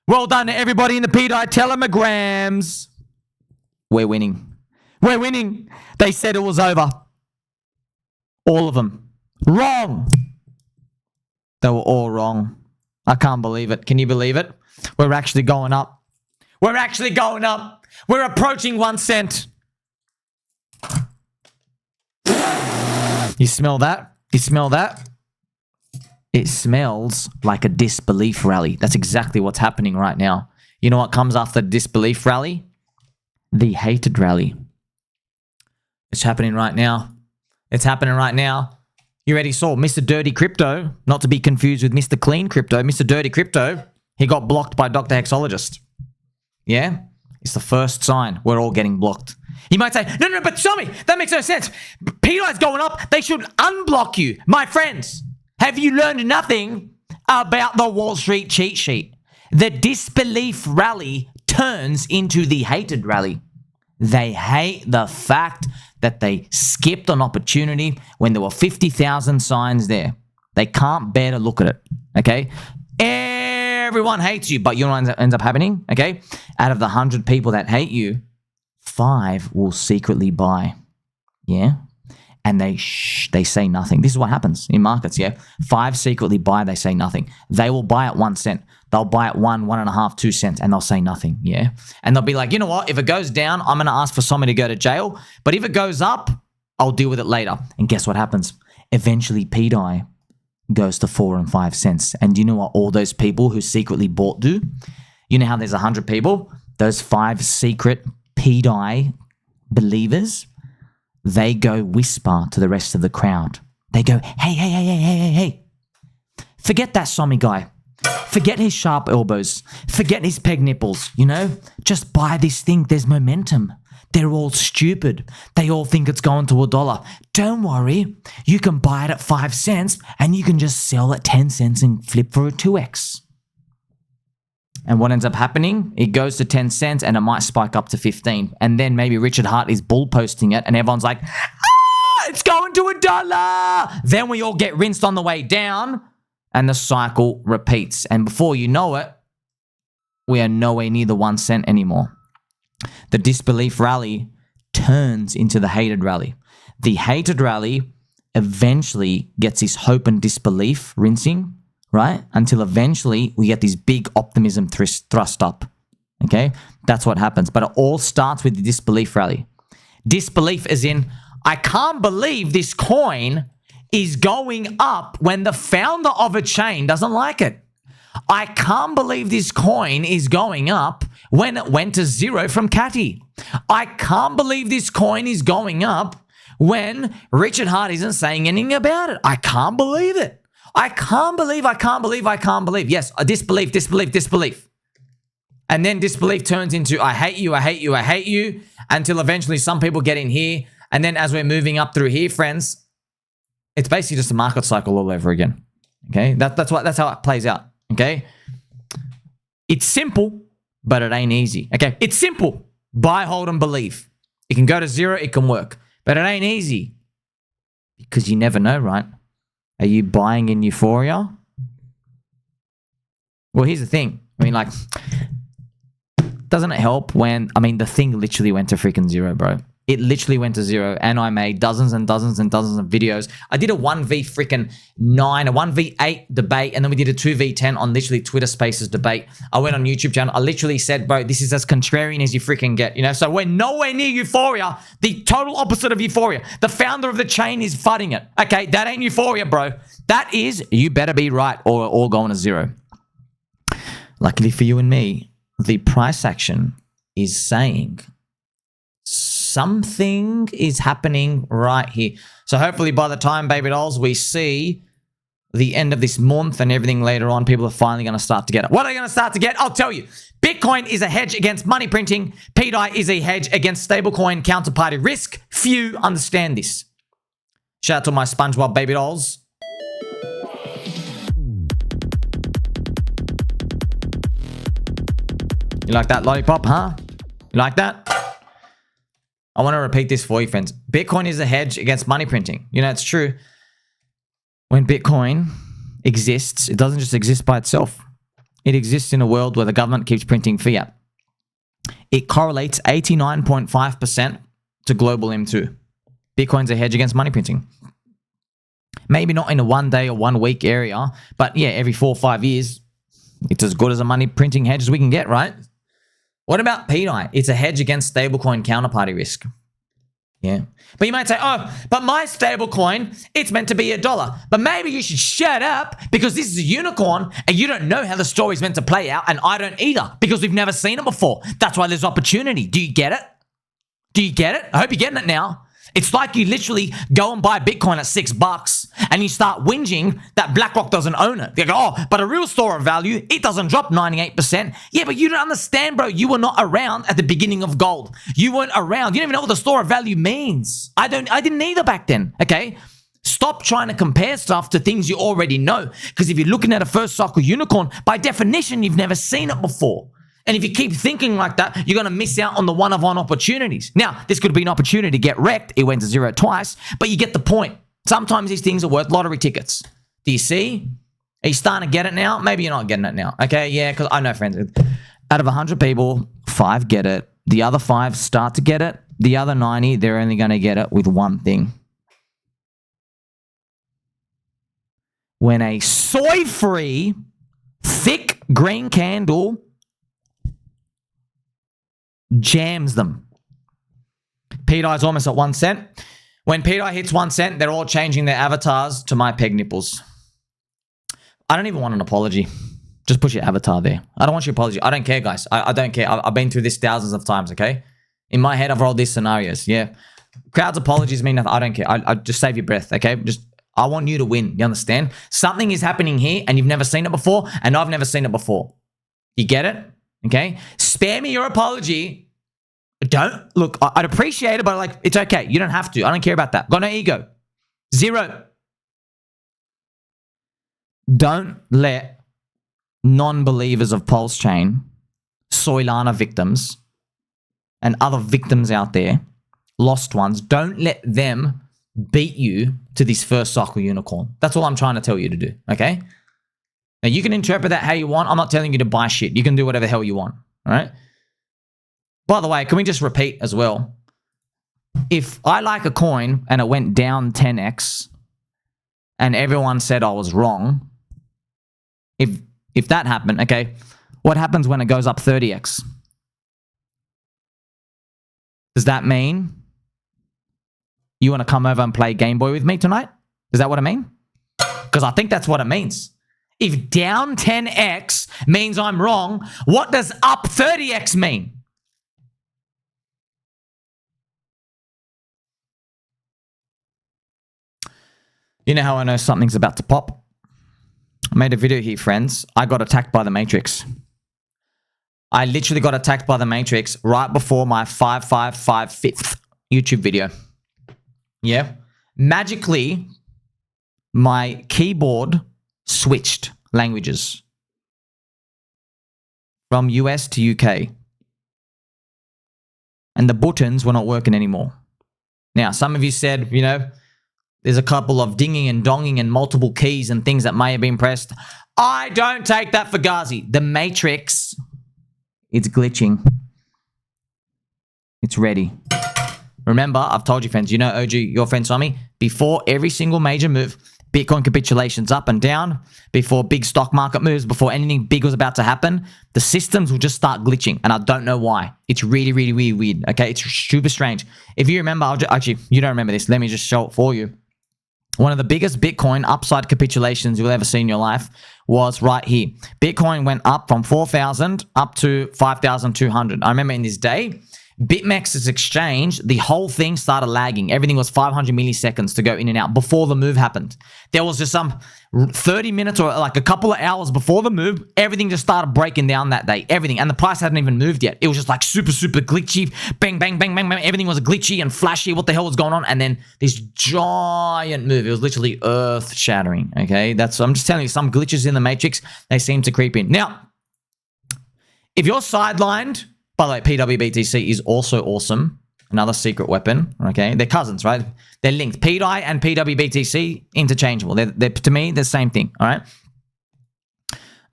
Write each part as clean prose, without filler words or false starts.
Well done to everybody in the pDAI telegrams. We're winning. We're winning. They said it was over. All of them. Wrong. They were all wrong. I can't believe it. Can you believe it? We're actually going up. We're actually going up. We're approaching 1 cent. You smell that? You smell that? It smells like a disbelief rally. That's exactly what's happening right now. You know what comes after the disbelief rally? The hated rally. It's happening right now. It's happening right now. You already saw Mr. Dirty Crypto, not to be confused with Mr. Clean Crypto. Mr. Dirty Crypto, he got blocked by Dr. Hexologist. Yeah? It's the first sign we're all getting blocked. You might say, no, but Sommi, that makes no sense. pDAI's going up. They should unblock you. My friends, have you learned nothing about the Wall Street cheat sheet? The disbelief rally turns into the hated rally. They hate the fact that they skipped an opportunity when there were 50,000 signs there. They can't bear to look at it, okay? Everyone hates you, but you know what ends up happening, okay? Out of the 100 people that hate you, 5 will secretly buy, yeah? And they say nothing. This is what happens in markets, yeah? 5 secretly buy, they say nothing. They will buy at 1 cent. They'll buy at 1, 1.5, 2 cents, and they'll say nothing, yeah? And they'll be like, you know what? If it goes down, I'm going to ask for somebody to go to jail. But if it goes up, I'll deal with it later. And guess what happens? Eventually, pDAI goes to 4 and 5 cents. And do you know what all those people who secretly bought do? You know how there's 100 people? Those 5 secret pDAI believers, they go whisper to the rest of the crowd. They go, hey. Forget that Sommi guy. Forget his sharp elbows. Forget his peg nipples, you know? Just buy this thing. There's momentum. They're all stupid. They all think it's going to $1. Don't worry. You can buy it at 5 cents and you can just sell at 10 cents and flip for a 2x. And what ends up happening? It goes to 10 cents and it might spike up to 15. And then maybe Richard Hart is bull posting it and everyone's like, it's going to $1. Then we all get rinsed on the way down and the cycle repeats. And before you know it, we are nowhere near the 1 cent anymore. The disbelief rally turns into the hated rally. The hated rally eventually gets this hope and disbelief rinsing, right? Until eventually we get this big optimism thrust up, okay? That's what happens. But it all starts with the disbelief rally. Disbelief as in, I can't believe this coin is going up when the founder of a chain doesn't like it. I can't believe this coin is going up when it went to 0 from Catty. I can't believe this coin is going up when Richard Hart isn't saying anything about it. I can't believe it. I can't believe. Yes, a disbelief. And then disbelief turns into I hate you, until eventually some people get in here. And then as we're moving up through here, friends, it's basically just a market cycle all over again. Okay, that's how it plays out. Okay, it's simple, but it ain't easy. Okay, it's simple. Buy, hold, and believe. It can go to 0, it can work, but it ain't easy because you never know, right? Are you buying in euphoria? Well, here's the thing. I mean, like, doesn't it help when, the thing literally went to freaking 0, bro. It literally went to 0, and I made dozens and dozens and dozens of videos. I did a 1v9, a 1v8 debate, and then we did a 2v10 on literally Twitter Spaces debate. I went on YouTube channel. I literally said, bro, this is as contrarian as you freaking get, you know? So we're nowhere near euphoria, the total opposite of euphoria. The founder of the chain is fudding it. Okay, that ain't euphoria, bro. That is, you better be right or we're all going to 0. Luckily for you and me, the price action is saying something is happening right here. So hopefully by the time, baby dolls, we see the end of this month and everything later on, people are finally going to start to get it. What are they going to start to get? I'll tell you. Bitcoin is a hedge against money printing. pDAI is a hedge against stablecoin counterparty risk. Few understand this. Shout out to my SpongeBob baby dolls. You like that lollipop, huh? You like that? I want to repeat this for you, friends. Bitcoin is a hedge against money printing. You know, it's true. When Bitcoin exists, it doesn't just exist by itself. it exists in a world where the government keeps printing fiat. It correlates 89.5% to global M2. Bitcoin's a hedge against money printing. Maybe not in a 1 day or 1 week area, but yeah, every 4 or 5 years, it's as good as a money printing hedge as we can get, right? What about pDAI? It's a hedge against stablecoin counterparty risk. Yeah. But you might say, oh, but my stablecoin, it's meant to be $1. But maybe you should shut up because this is a unicorn and you don't know how the story's meant to play out, and I don't either because we've never seen it before. That's why there's opportunity. Do you get it? Do you get it? I hope you're getting it now. It's like you literally go and buy Bitcoin at $6 and you start whinging that BlackRock doesn't own it. They go, oh, but a real store of value, it doesn't drop 98%. Yeah, but you don't understand, bro. You were not around at the beginning of gold. You weren't around. You don't even know what the store of value means. I didn't either back then, okay? Stop trying to compare stuff to things you already know. Because if you're looking at a first cycle unicorn, by definition, you've never seen it before. And if you keep thinking like that, you're going to miss out on the one-of-one opportunities. Now, this could be an opportunity to get wrecked. It went to zero twice, but you get the point. Sometimes these things are worth lottery tickets. Do you see? Are you starting to get it now? Maybe you're not getting it now. Okay, yeah, because I know friends. Out of 100 people, 5 get it. The other 5 start to get it. The other 90, they're only going to get it with one thing. When a soy-free, thick green candle jams them. pDAI is almost at 1 cent. When pDAI hits 1 cent, they're all changing their avatars to my peg nipples. I don't even want an apology. Just put your avatar there. I don't want your apology. I don't care, guys. I don't care. I've been through this thousands of times, okay? In my head, I've rolled these scenarios, yeah? Crowd's apologies mean nothing. I don't care. I just save your breath, okay? I want you to win. You understand? Something is happening here and you've never seen it before and I've never seen it before. You get it? Okay? Spare me your apology. Don't. Look, I'd appreciate it, but like, it's okay. You don't have to. I don't care about that. Got no ego. Zero. Don't let non-believers of PulseChain, Solana victims, and other victims out there, lost ones, don't let them beat you to this first cycle unicorn. That's all I'm trying to tell you to do, okay? Now, you can interpret that how you want. I'm not telling you to buy shit. You can do whatever the hell you want, all right? By the way, can we just repeat as well? If I like a coin and it went down 10x and everyone said I was wrong, if that happened, okay, what happens when it goes up 30x? Does that mean you want to come over and play Game Boy with me tonight? Is that what I mean? Because I think that's what it means. If down 10x means I'm wrong, what does up 30x mean? You know how I know something's about to pop? I made a video here, friends. I got attacked by the Matrix. I literally got attacked by the Matrix right before my 555 YouTube video. Yeah. Magically, my keyboard switched languages from US to UK. And the buttons were not working anymore. Now, some of you said, you know, there's a couple of dinging and donging and multiple keys and things that may have been pressed. I don't take that for Ghazi. The Matrix, it's glitching. It's ready. Remember, I've told you, friends, you know OG, your friend Sommi, before every single major move, Bitcoin capitulations up and down, before big stock market moves, before anything big was about to happen, the systems will just start glitching, and I don't know why. It's really, really, really weird, okay? It's super strange. If you remember, actually, you don't remember this. Let me just show it for you. One of the biggest Bitcoin upside capitulations you'll ever see in your life was right here. Bitcoin went up from 4,000 up to 5,200. I remember in this day, BitMEX's exchange, the whole thing started lagging. Everything was 500 milliseconds to go in and out before the move happened. There was just some 30 minutes or like a couple of hours before the move, everything just started breaking down that day. Everything. And the price hadn't even moved yet. It was just like super, super glitchy. Bang, bang, bang, bang, bang. Everything was glitchy and flashy. What the hell was going on? And then this giant move. It was literally earth shattering. Okay. I'm just telling you, some glitches in the Matrix, they seem to creep in. Now, if you're sidelined, by the way, pWBTC is also awesome. Another secret weapon, okay? They're cousins, right? They're linked. pDAI and pWBTC, interchangeable. They're to me, the same thing, all right?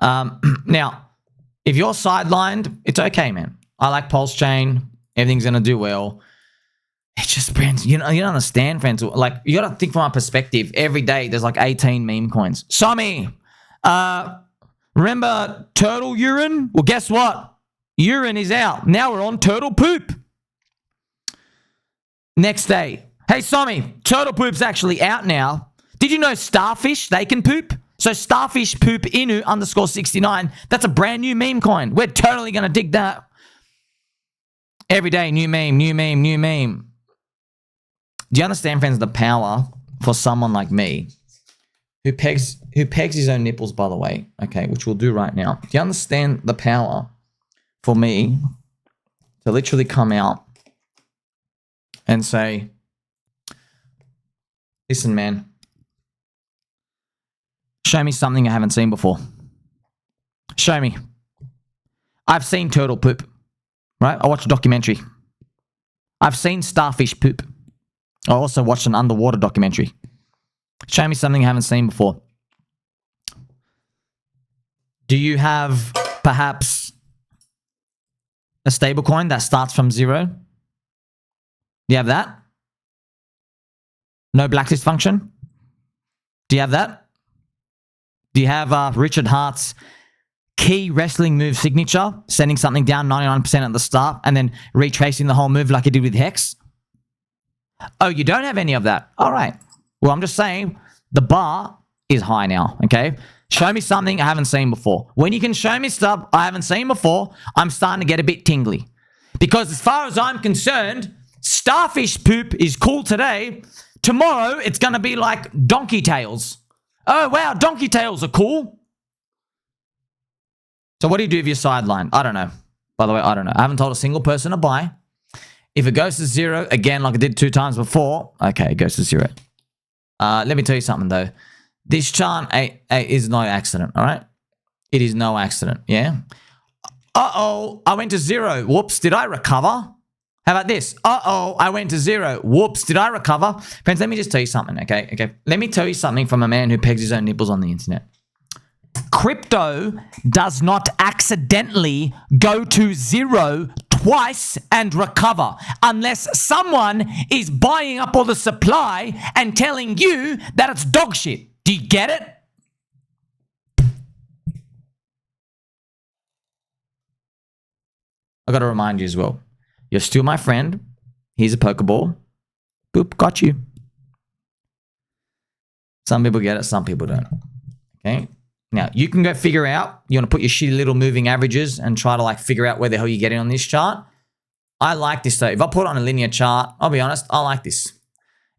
Now, if you're sidelined, it's okay, man. I like PulseChain. Everything's going to do well. It's just, friends, you don't understand, friends. Like, you got to think from our perspective. Every day, there's like 18 meme coins. Sommi, remember turtle urine? Well, guess what? Urine is out. Now we're on turtle poop. Next day. Hey, Sommi, turtle poop's actually out now. Did you know starfish, they can poop? So starfish poop inu _69. That's a brand new meme coin. We're totally going to dig that. Every day, new meme, new meme, new meme. Do you understand, friends, the power for someone like me who pegs his own nipples, by the way, okay, which we'll do right now. Do you understand the power for me to literally come out and say, listen, man, show me something I haven't seen before. Show me. I've seen turtle poop, right? I watched a documentary. I've seen starfish poop. I also watched an underwater documentary. Show me something I haven't seen before. Do you have perhaps a stablecoin that starts from 0? Do you have that? No blacklist function? Do you have that? Do you have Richard Hart's key wrestling move signature, sending something down 99% at the start and then retracing the whole move like he did with Hex? Oh, you don't have any of that? All right. Well, I'm just saying the bar is high now, okay? Show me something I haven't seen before. When you can show me stuff I haven't seen before, I'm starting to get a bit tingly. Because as far as I'm concerned, starfish poop is cool today. Tomorrow, it's going to be like donkey tails. Oh, wow, donkey tails are cool. So what do you do if you're sidelined? I don't know. By the way, I don't know. I haven't told a single person to buy. If it goes to 0, again, like I did 2 times before, okay, it goes to 0. Let me tell you something, though. This chart is no accident, all right? It is no accident, yeah? Uh-oh, I went to 0. Whoops, did I recover? How about this? Uh-oh, I went to 0. Whoops, did I recover? Friends, let me just tell you something, okay? Okay, let me tell you something from a man who pegs his own nipples on the internet. Crypto does not accidentally go to 0 twice and recover unless someone is buying up all the supply and telling you that it's dog shit. Do you get it? I got to remind you as well. You're still my friend. Here's a Pokeball. Boop, got you. Some people get it, some people don't. Okay? Now, you can go figure out, you want to put your shitty little moving averages and try to like figure out where the hell you're getting on this chart. I like this though. If I put it on a linear chart, I'll be honest, I like this.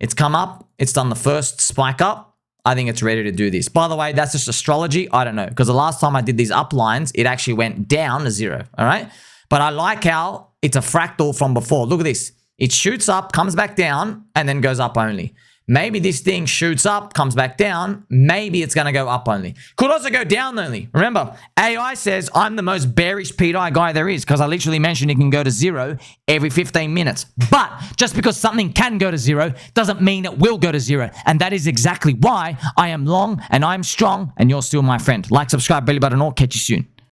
It's come up. It's done the first spike up. I think it's ready to do this. By the way, that's just astrology. I don't know. Because the last time I did these up lines, it actually went down to 0. All right? But I like how it's a fractal from before. Look at this. It shoots up, comes back down, and then goes up only. Maybe this thing shoots up, comes back down. Maybe it's going to go up only. Could also go down only. Remember, AI says I'm the most bearish pDAI guy there is because I literally mentioned it can go to 0 every 15 minutes. But just because something can go to 0 doesn't mean it will go to 0. And that is exactly why I am long and I'm strong and you're still my friend. Like, subscribe, belly button, or catch you soon.